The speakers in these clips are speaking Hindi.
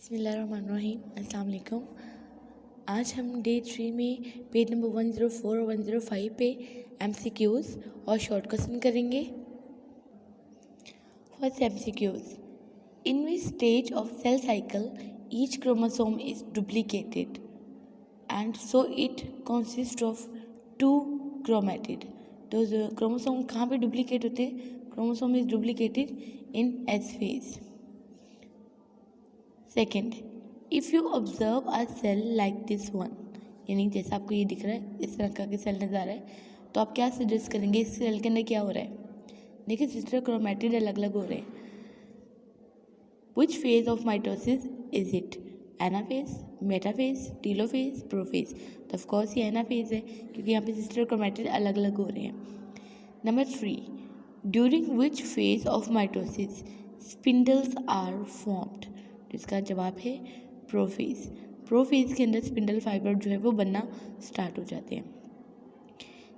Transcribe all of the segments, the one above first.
बिस्मिल्लाहिर्रहमानिर्रहीम। अस्सलाम वालेकुम। आज हम डे 3 में पेज नंबर 104 और 105 पे MCQs और शॉर्ट क्वेश्चन करेंगे। First MCQs, in which stage of cell cycle each chromosome is duplicated and so it consist of 2 chromatid. तो क्रोमोसोम कहाँ पे डुप्लीकेट होते हैं? Chromosome is duplicated in S phase. Second, if you observe a cell like this one, यानी जैसा आपको ये दिख रहा है, इस तरह का सेल नज़र आ रहा है, तो आप क्या सजेस्ट करेंगे इस सेल के अंदर क्या हो रहा है? देखिए सिस्टर क्रोमेटिड अलग अलग हो रहे हैं। विच phase of mitosis is it? Anaphase, metaphase, telophase, prophase? तो ऑफकोर्स ये एनाफेज है क्योंकि यहाँ पे सिस्टर क्रोमेटिड अलग अलग हो रहे हैं। Number 3, during which phase of mitosis spindles are formed? इसका जवाब है प्रोफेज। प्रोफेज के अंदर स्पिंडल फाइबर जो है वो बनना स्टार्ट हो जाते हैं।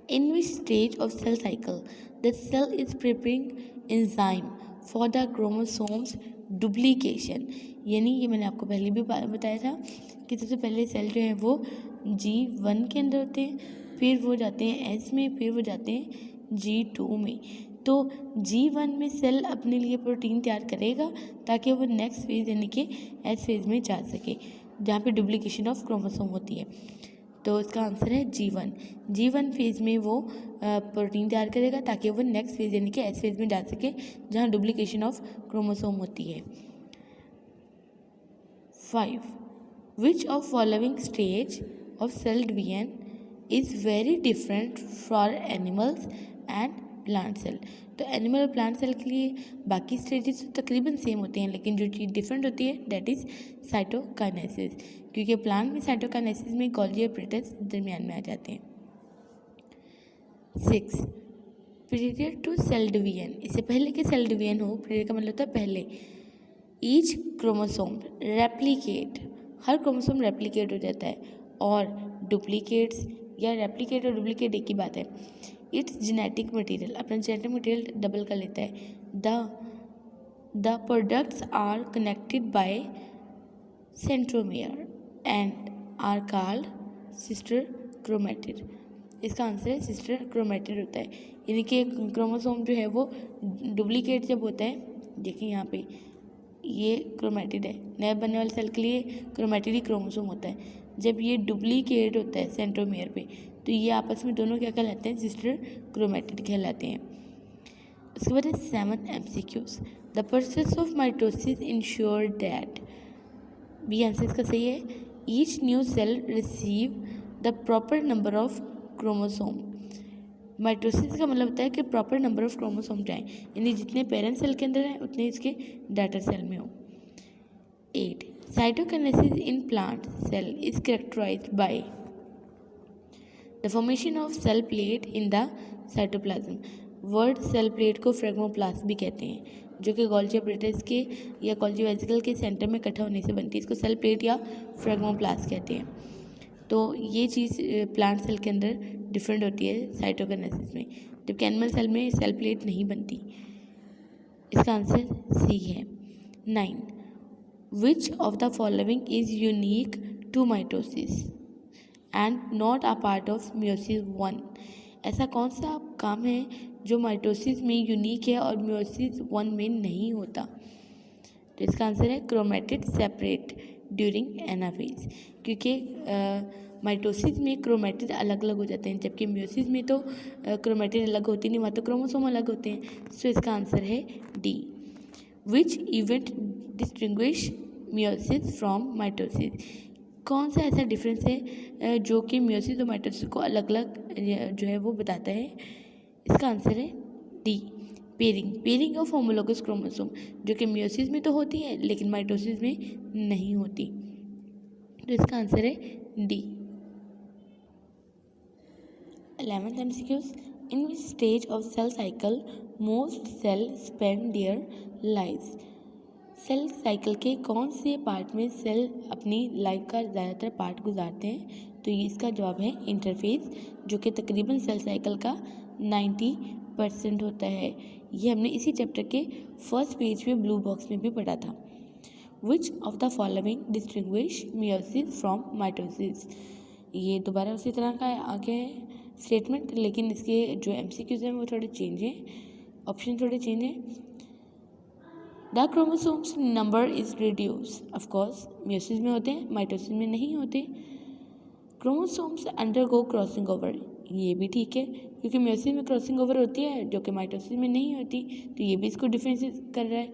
In which stage of cell cycle the cell is preparing enzyme for the chromosomes duplication? यानी ये मैंने आपको पहले भी बताया था कि सबसे पहले सेल जो है वो G1 के अंदर होते हैं, फिर वो जाते हैं S में, फिर वो जाते हैं G2 में। तो G1 में सेल अपने लिए प्रोटीन तैयार करेगा ताकि वो नेक्स्ट फेज यानी कि एस फेज में जा सके जहाँ पे डुप्लीकेशन ऑफ क्रोमोसोम होती है। तो इसका आंसर है G1 फेज में वो प्रोटीन तैयार करेगा ताकि वो नेक्स्ट फेज यानी कि एस फेज में जा सके जहाँ डुप्लीकेशन ऑफ क्रोमोसोम होती है। 5, which of following stage of cell division is very different for animals and plant cell? तो एनिमल और प्लांट सेल के लिए बाकी स्टेजेस तकरीबन सेम होते हैं, लेकिन जो चीज़ डिफरेंट होती है डेट इज़ साइटोकाइनेसिस, क्योंकि प्लांट में साइटोकाइनेसिस में गोल्गी एपरेटस दरमियान में आ जाते हैं। 6, पीरियड टू सेल डिवीजन, इससे पहले कि सेल डिवीजन हो, पीरियड का मतलब होता है पहले। ईच क्रोमोसोम रेप्लिकेट, हर क्रोमोसोम रेप्लिकेट हो जाता है, और डुप्लीकेट्स या रेप्लिकेट और डुप्लीकेट एक ही बात है। इट्स जेनेटिक मटेरियल, अपना जेनेटिक मटेरियल डबल कर लेता है। The products are connected by centromere and are called sister chromatid. इसका आंसर है सिस्टर क्रोमेटिड होता है, यानी कि क्रोमोसोम जो है वो डुप्लीकेट जब होता है, देखिए यहाँ पे ये क्रोमेटिड है, नए बनने वाले सेल के लिए क्रोमेटिड ही क्रोमोसोम होता है। जब ये डुप्लीकेट होता है सेंट्रोमियर पे, तो ये आपस में दोनों क्या कहलाते हैं? सिस्टर क्रोमेटिड कहलाते हैं। उसके बाद है 7 MCQs, the process of mitosis ensure that, B answer इसका सही है, each new cell receive the proper number of chromosome. Mitosis का मतलब होता है कि प्रॉपर नंबर ऑफ क्रोमोसोम जाए, यानी जितने पेरेंट सेल के अंदर हैं उतने इसके डॉटर सेल में हो। 8, cytokinesis in plant cell is characterized by the formation of cell plate in the cytoplasm. Word cell plate को फ्रेगमोप्लास्ट भी कहते हैं, जो कि गोल्गी एपरेटस के या गोल्गी वेसिकल के सेंटर में इकट्ठा होने से बनती है। इसको सेल प्लेट या फ्रेगमोप्लास्ट कहते हैं। तो ये चीज़ प्लांट सेल के अंदर डिफरेंट होती है साइटोकाइनेसिस में, जबकि एनिमल सेल में सेल प्लेट नहीं बनती। इसका आंसर सी है। 9, which of the following is unique to mitosis and not a part of meiosis 1? ऐसा कौन सा काम है जो माइटोसिस में यूनिक है और मियोसिस 1 में नहीं होता? तो इसका आंसर है क्रोमेटिड सेपरेट ड्यूरिंग एनाफेज, क्योंकि माइटोसिस में क्रोमेटिड अलग अलग हो जाते हैं, जबकि मियोसिस में तो क्रोमेटिड अलग होती नहीं, वहाँ तो क्रोमोसोम अलग होते हैं। सो इसका आंसर है D. Which event distinguish meiosis from mitosis? कौन सा ऐसा डिफरेंस है जो कि मियोसिस और माइटोसिस को अलग अलग जो है वो बताता है? इसका आंसर है D, pairing of homologous chromosome, जो कि मियोसिस में तो होती है लेकिन माइटोसिस में नहीं होती। तो इसका आंसर है D. 11th MCQ, in which stage of cell cycle most cell spend their lives? Cell cycle के कौन से पार्ट में सेल अपनी लाइफ का ज़्यादातर पार्ट गुजारते हैं? तो ये इसका जवाब है इंटरफेज, जो कि तकरीबन सेल साइकिल का 90% होता है। ये हमने इसी चैप्टर के फर्स्ट पेज पे ब्लू बॉक्स में भी पढ़ा था। विच of the following distinguish meiosis from mitosis. ये दोबारा उसी तरह का आगे स्टेटमेंट, लेकिन इसके जो MCQs हैं वो थोड़े चेंज हैं, ऑप्शन थोड़े चेंज हैं। The chromosomes number is reduce, of course meiosis में होते हैं, माइटोसिस में नहीं होते। क्रोमोसोम्स अंडरगो क्रॉसिंग ओवर, ये भी ठीक है क्योंकि मियोसिस में क्रॉसिंग ओवर होती है जो कि माइटोसिस में नहीं होती, तो ये भी इसको डिफरेंशिएट कर रहा है।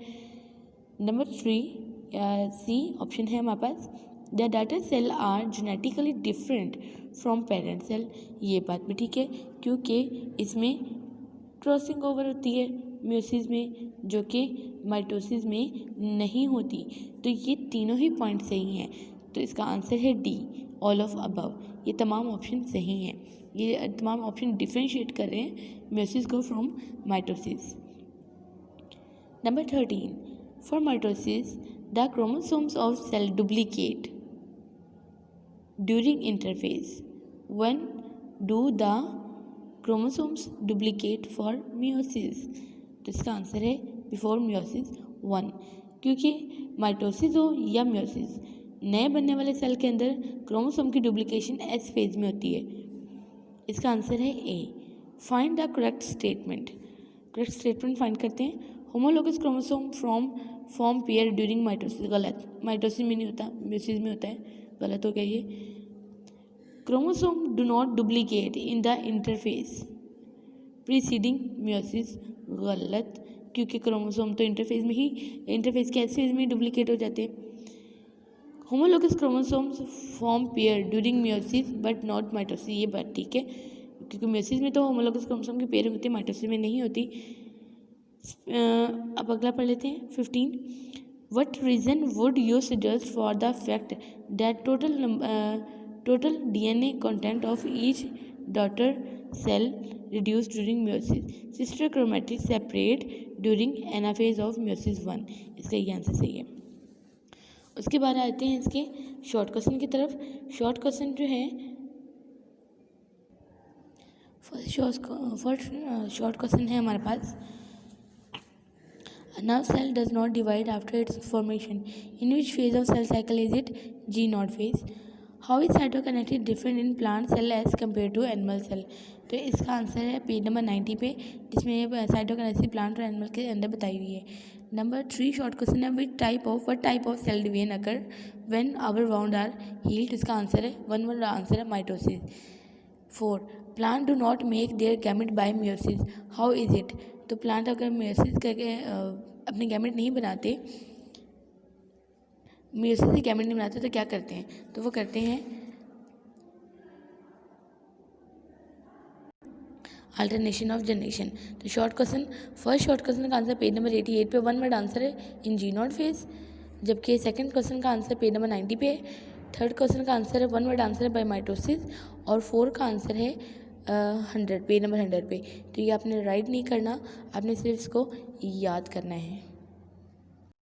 नंबर 3 सी ऑप्शन है हमारे पास, the daughter cell are genetically different from parent cell, ये बात भी ठीक है क्योंकि इसमें क्रॉसिंग ओवर होती है मियोसिस में जो कि माइटोसिस में नहीं होती। तो ये तीनों ही पॉइंट सही हैं, तो इसका आंसर है डी, ऑल ऑफ अबव। ये तमाम ऑप्शन सही हैं, ये तमाम ऑप्शन डिफरेंशिएट कर रहे हैं मियोसिस को from mitosis. Number 13, for mitosis the chromosomes of cell duplicate during interphase, when do the chromosomes duplicate for meiosis. तो इसका आंसर है बिफोर मियोसिस 1, क्योंकि माइटोसिस हो या मियोसिस, नए बनने वाले सेल के अंदर क्रोमोसोम की डुप्लीकेशन एस फेज में होती है। इसका आंसर है A. Find the correct statement, correct statement find करते हैं। Homologous chromosome form pair during mitosis, गलत, माइटोसिस में नहीं होता, मियोसिस में होता है, गलत हो गया ये। Chromosome do not duplicate in the interface preceding meiosis, गलत, क्योंकि क्रोमोसोम तो इंटरफेस के एस फेज में डुप्लीकेट हो जाते हैं। Homologous chromosomes form pair during meiosis but not mitosis, ये बात ठीक है क्योंकि मियोसिस में तो होमोलोगस क्रोमोसोम की पेयर होती है, माइटोसिस में नहीं होती। अब अगला पढ़ लेते हैं 15, what reason would you suggest for the fact that total DNA content of each daughter cell reduced during meiosis, sister chromatic separate during anaphase of meiosis 1, इसका ये आंसर सही है। उसके बाद आते हैं इसके शॉर्ट क्वेश्चन की तरफ। शॉर्ट क्वेश्चन जो है, फर्स्ट शॉर्ट क्वेश्चन है हमारे पास, A nerve cell does not divide after its formation. In which phase of cell cycle is it? G0 phase. How is cytokinetic different in plant cell as compared to animal cell? तो इसका आंसर है पेज नंबर 90 पे, जिसमें साइटोकाइनेसिस प्लांट और एनिमल के अंदर बताई हुई है। नंबर 3 शॉर्ट क्वेश्चन है, what type of cell division occur when our wound are healed, इसका आंसर है वन वर्ड आंसर है mitosis. 4, plant do not make their gamete by meiosis, how is it? तो प्लांट अगर मियोसिस करके अपने गैमेट नहीं बनाते, मियोसिस से गैमेट नहीं बनाते तो क्या करते हैं? तो वो करते हैं अल्टरनेशन ऑफ जनरेशन। तो फर्स्ट शॉर्ट क्वेश्चन का आंसर पेज नंबर 88 पे वन वर्ड आंसर है इन G0 फेज, जबकि सेकंड क्वेश्चन का आंसर पेज नंबर 90 पे, थर्ड क्वेश्चन का आंसर है वन वर्ड आंसर है बाय माइटोसिस, और 4 का आंसर है 100 पेज नंबर 100 पे। तो ये आपने राइट नहीं करना, आपने सिर्फ इसको याद करना है।